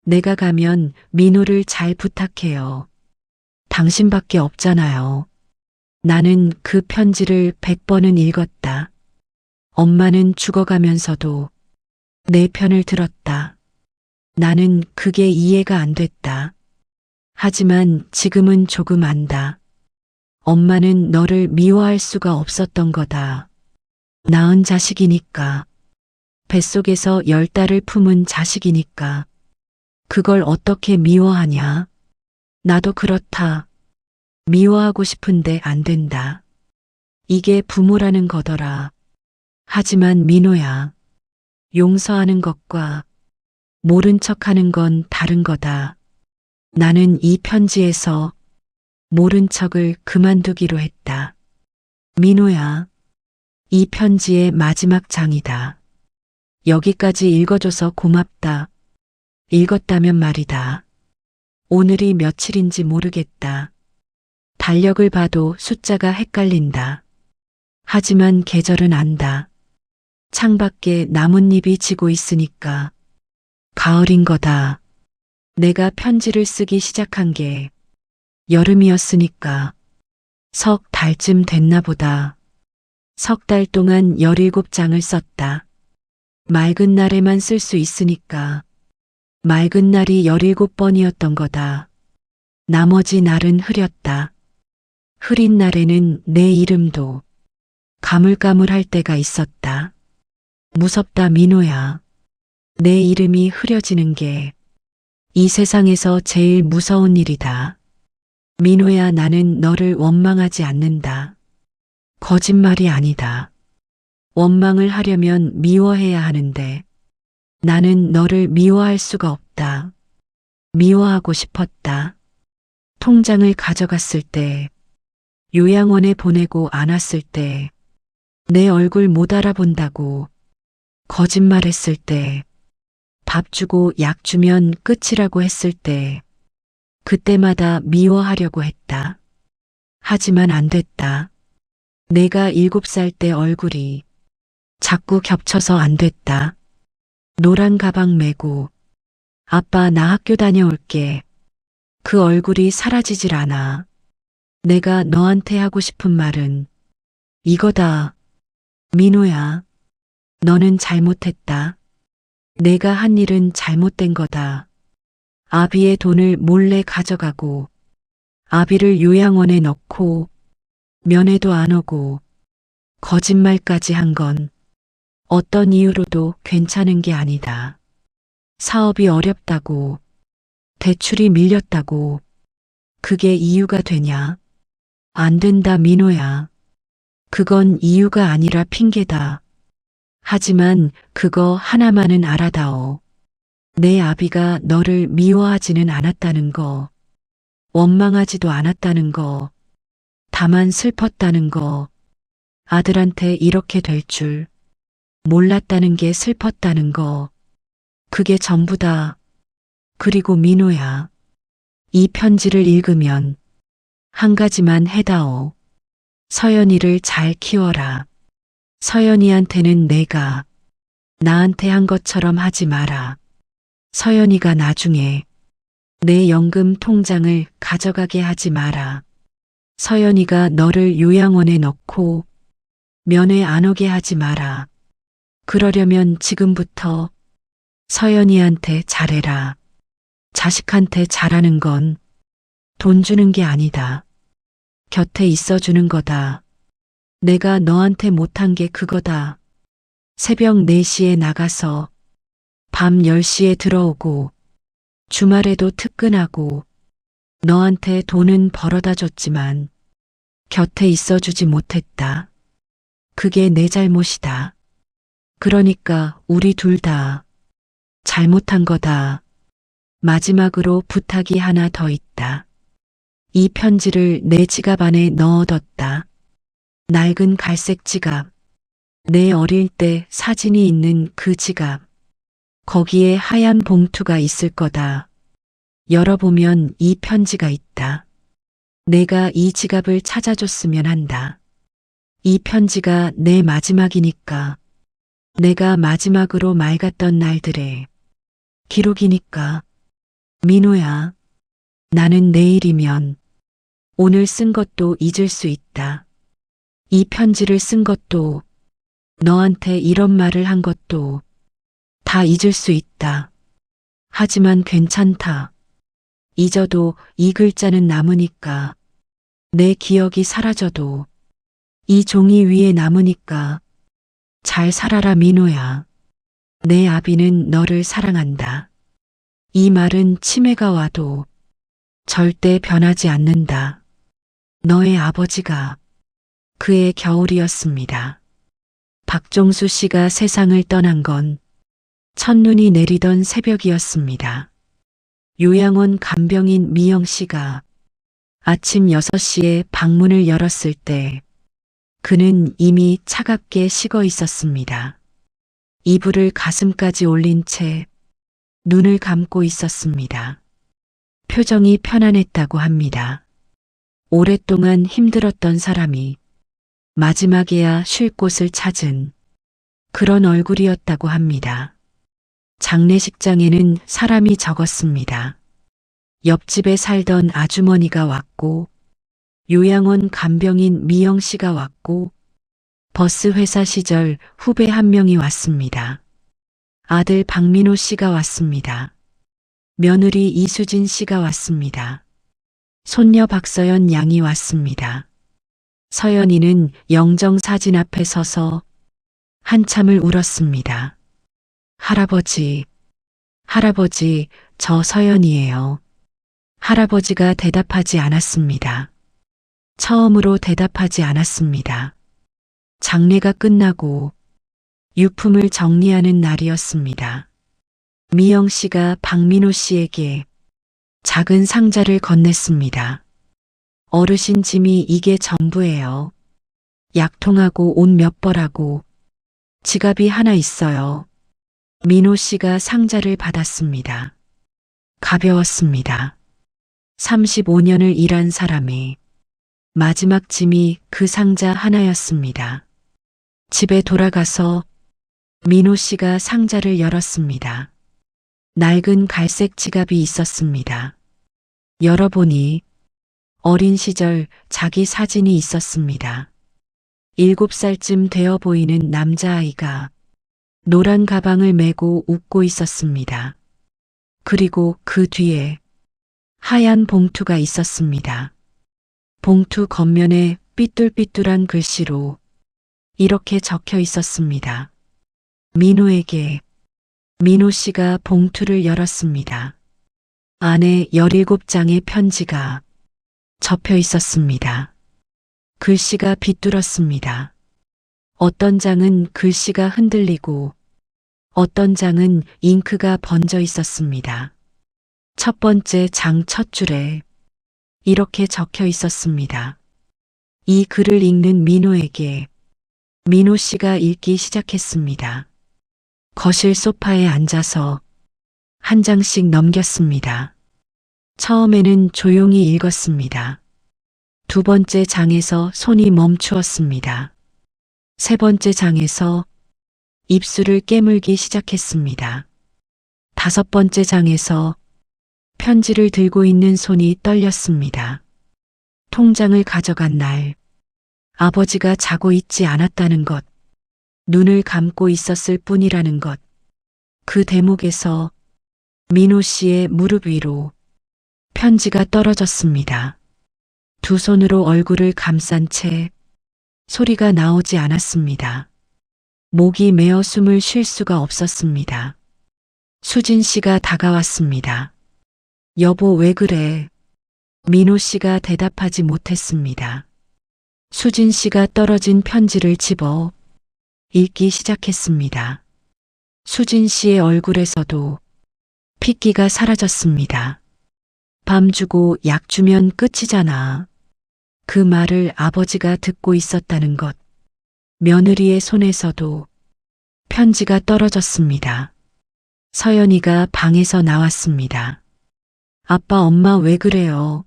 S1: 내가 가면 민호를 잘 부탁해요. 당신밖에 없잖아요. 나는 그 편지를 100번은 읽었다. 엄마는 죽어가면서도 내 편을 들었다. 나는 그게 이해가 안 됐다. 하지만 지금은 조금 안다. 엄마는 너를 미워할 수가 없었던 거다. 낳은 자식이니까. 뱃속에서 10달을 품은 자식이니까. 그걸 어떻게 미워하냐? 나도 그렇다. 미워하고 싶은데 안 된다. 이게 부모라는 거더라. 하지만 민호야, 용서하는 것과 모른 척하는 건 다른 거다. 나는 이 편지에서 모른 척을 그만두기로 했다. 민호야, 이 편지의 마지막 장이다. 여기까지 읽어줘서 고맙다. 읽었다면 말이다. 오늘이 며칠인지 모르겠다. 달력을 봐도 숫자가 헷갈린다. 하지만 계절은 안다. 창밖에 나뭇잎이 지고 있으니까 가을인 거다. 내가 편지를 쓰기 시작한 게 여름이었으니까 석 달쯤 됐나 보다. 석 달 동안 17장을 썼다. 맑은 날에만 쓸 수 있으니까 맑은 날이 17번이었던 거다. 나머지 날은 흐렸다. 흐린 날에는 내 이름도 가물가물할 때가 있었다. 무섭다, 민호야. 내 이름이 흐려지는 게 이 세상에서 제일 무서운 일이다. 민호야, 나는 너를 원망하지 않는다. 거짓말이 아니다. 원망을 하려면 미워해야 하는데 나는 너를 미워할 수가 없다. 미워하고 싶었다. 통장을 가져갔을 때, 요양원에 보내고 안았을 때, 내 얼굴 못 알아본다고 거짓말했을 때, 밥 주고 약 주면 끝이라고 했을 때, 그때마다 미워하려고 했다. 하지만 안 됐다. 내가 7살 때 얼굴이 자꾸 겹쳐서 안 됐다. 노란 가방 메고 아빠 나 학교 다녀올게. 그 얼굴이 사라지질 않아. 내가 너한테 하고 싶은 말은 이거다. 민호야, 너는 잘못했다. 내가 한 일은 잘못된 거다. 아비의 돈을 몰래 가져가고 아비를 요양원에 넣고 면회도 안 오고 거짓말까지 한 건 어떤 이유로도 괜찮은 게 아니다. 사업이 어렵다고, 대출이 밀렸다고, 그게 이유가 되냐? 안 된다, 민호야. 그건 이유가 아니라 핑계다. 하지만 그거 하나만은 알아다오. 내 아비가 너를 미워하지는 않았다는 거, 원망하지도 않았다는 거, 다만 슬펐다는 거, 아들한테 이렇게 될 줄 몰랐다는 게 슬펐다는 거, 그게 전부다. 그리고 민호야, 이 편지를 읽으면 한 가지만 해다오. 서연이를 잘 키워라. 서연이한테는 내가 나한테 한 것처럼 하지 마라. 서연이가 나중에 내 연금 통장을 가져가게 하지 마라. 서연이가 너를 요양원에 넣고 면회 안 오게 하지 마라. 그러려면 지금부터 서연이한테 잘해라. 자식한테 잘하는 건 돈 주는 게 아니다. 곁에 있어 주는 거다. 내가 너한테 못한 게 그거다. 새벽 4시에 나가서 밤 10시에 들어오고 주말에도 특근하고 너한테 돈은 벌어다 줬지만 곁에 있어 주지 못했다. 그게 내 잘못이다. 그러니까 우리 둘 다 잘못한 거다. 마지막으로 부탁이 하나 더 있다. 이 편지를 내 지갑 안에 넣어뒀다. 낡은 갈색 지갑. 내 어릴 때 사진이 있는 그 지갑. 거기에 하얀 봉투가 있을 거다. 열어보면 이 편지가 있다. 내가 이 지갑을 찾아줬으면 한다. 이 편지가 내 마지막이니까. 내가 마지막으로 맑았던 날들의 기록이니까. 민호야, 나는 내일이면 오늘 쓴 것도 잊을 수 있다. 이 편지를 쓴 것도 너한테 이런 말을 한 것도 다 잊을 수 있다. 하지만 괜찮다. 잊어도 이 글자는 남으니까. 내 기억이 사라져도 이 종이 위에 남으니까. 잘 살아라, 민호야. 내 아비는 너를 사랑한다. 이 말은 치매가 와도 절대 변하지 않는다. 너의 아버지가 그의 겨울이었습니다. 박종수 씨가 세상을 떠난 건 첫눈이 내리던 새벽이었습니다. 요양원 간병인 미영 씨가 아침 6시에 방문을 열었을 때 그는 이미 차갑게 식어 있었습니다. 이불을 가슴까지 올린 채 눈을 감고 있었습니다. 표정이 편안했다고 합니다. 오랫동안 힘들었던 사람이 마지막에야 쉴 곳을 찾은 그런 얼굴이었다고 합니다. 장례식장에는 사람이 적었습니다. 옆집에 살던 아주머니가 왔고, 요양원 간병인 미영 씨가 왔고, 버스 회사 시절 후배 한 명이 왔습니다. 아들 박민호 씨가 왔습니다. 며느리 이수진 씨가 왔습니다. 손녀 박서연 양이 왔습니다. 서연이는 영정 사진 앞에 서서 한참을 울었습니다. 할아버지, 할아버지, 저 서연이에요. 할아버지가 대답하지 않았습니다. 처음으로 대답하지 않았습니다. 장례가 끝나고 유품을 정리하는 날이었습니다. 미영 씨가 박민호 씨에게 작은 상자를 건넸습니다. 어르신 짐이 이게 전부예요. 약통하고 옷 몇 벌하고 지갑이 하나 있어요. 민호 씨가 상자를 받았습니다. 가벼웠습니다. 35년을 일한 사람의 마지막 짐이 그 상자 하나였습니다. 집에 돌아가서 민호 씨가 상자를 열었습니다. 낡은 갈색 지갑이 있었습니다. 열어보니 어린 시절 자기 사진이 있었습니다. 7살쯤 되어 보이는 남자아이가 노란 가방을 메고 웃고 있었습니다. 그리고 그 뒤에 하얀 봉투가 있었습니다. 봉투 겉면에 삐뚤삐뚤한 글씨로 이렇게 적혀 있었습니다. 민호에게. 민호 씨가 봉투를 열었습니다. 안에 17장의 편지가 접혀 있었습니다. 글씨가 비뚤었습니다. 어떤 장은 글씨가 흔들리고 어떤 장은 잉크가 번져 있었습니다. 첫 번째 장 첫 줄에 이렇게 적혀 있었습니다. 이 글을 읽는 민호에게 민호 씨가 읽기 시작했습니다. 거실 소파에 앉아서 한 장씩 넘겼습니다. 처음에는 조용히 읽었습니다. 두 번째 장에서 손이 멈추었습니다. 세 번째 장에서 입술을 깨물기 시작했습니다. 다섯 번째 장에서 편지를 들고 있는 손이 떨렸습니다. 통장을 가져간 날, 아버지가 자고 있지 않았다는 것, 눈을 감고 있었을 뿐이라는 것, 그 대목에서 민호 씨의 무릎 위로 편지가 떨어졌습니다. 두 손으로 얼굴을 감싼 채 소리가 나오지 않았습니다. 목이 메어 숨을 쉴 수가 없었습니다. 수진 씨가 다가왔습니다. 여보 왜 그래? 민호 씨가 대답하지 못했습니다. 수진 씨가 떨어진 편지를 집어 읽기 시작했습니다. 수진 씨의 얼굴에서도 핏기가 사라졌습니다. 밤 주고 약 주면 끝이잖아. 그 말을 아버지가 듣고 있었다는 것. 며느리의 손에서도 편지가 떨어졌습니다. 서연이가 방에서 나왔습니다. 아빠 엄마 왜 그래요?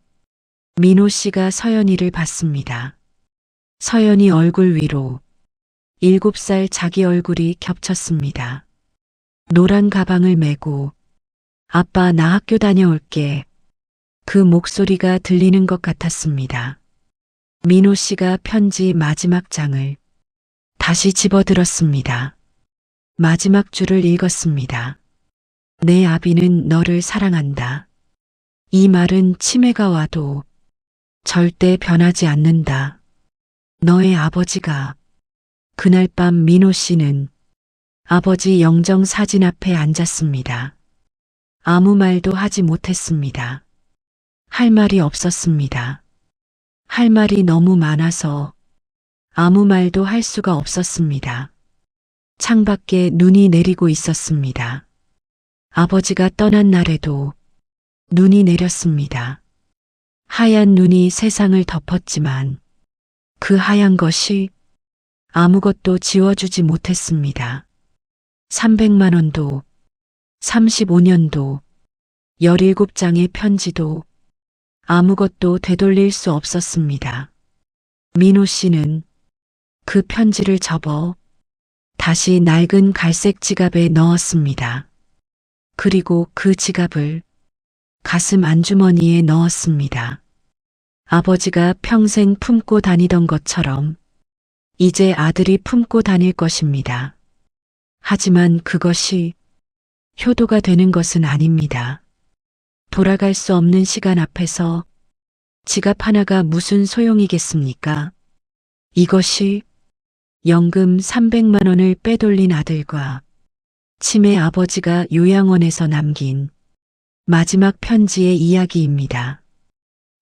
S1: 민호 씨가 서연이를 봤습니다. 서연이 얼굴 위로 7살 자기 얼굴이 겹쳤습니다. 노란 가방을 메고 아빠 나 학교 다녀올게. 그 목소리가 들리는 것 같았습니다. 민호 씨가 편지 마지막 장을 다시 집어들었습니다. 마지막 줄을 읽었습니다. 내 아비는 너를 사랑한다. 이 말은 치매가 와도 절대 변하지 않는다. 너의 아버지가. 그날 밤 민호 씨는 아버지 영정 사진 앞에 앉았습니다. 아무 말도 하지 못했습니다. 할 말이 없었습니다. 할 말이 너무 많아서 아무 말도 할 수가 없었습니다. 창밖에 눈이 내리고 있었습니다. 아버지가 떠난 날에도 눈이 내렸습니다. 하얀 눈이 세상을 덮었지만 그 하얀 것이 아무것도 지워주지 못했습니다. 300만 원도, 35년도, 17장의 편지도 아무것도 되돌릴 수 없었습니다. 민호 씨는 그 편지를 접어 다시 낡은 갈색 지갑에 넣었습니다. 그리고 그 지갑을 가슴 안주머니에 넣었습니다. 아버지가 평생 품고 다니던 것처럼 이제 아들이 품고 다닐 것입니다. 하지만 그것이 효도가 되는 것은 아닙니다. 돌아갈 수 없는 시간 앞에서 지갑 하나가 무슨 소용이겠습니까? 이것이 연금 300만 원을 빼돌린 아들과 치매 아버지가 요양원에서 남긴 마지막 편지의 이야기입니다.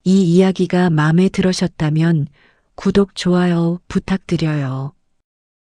S1: 이 이야기가 마음에 들으셨다면 구독, 좋아요 부탁드려요.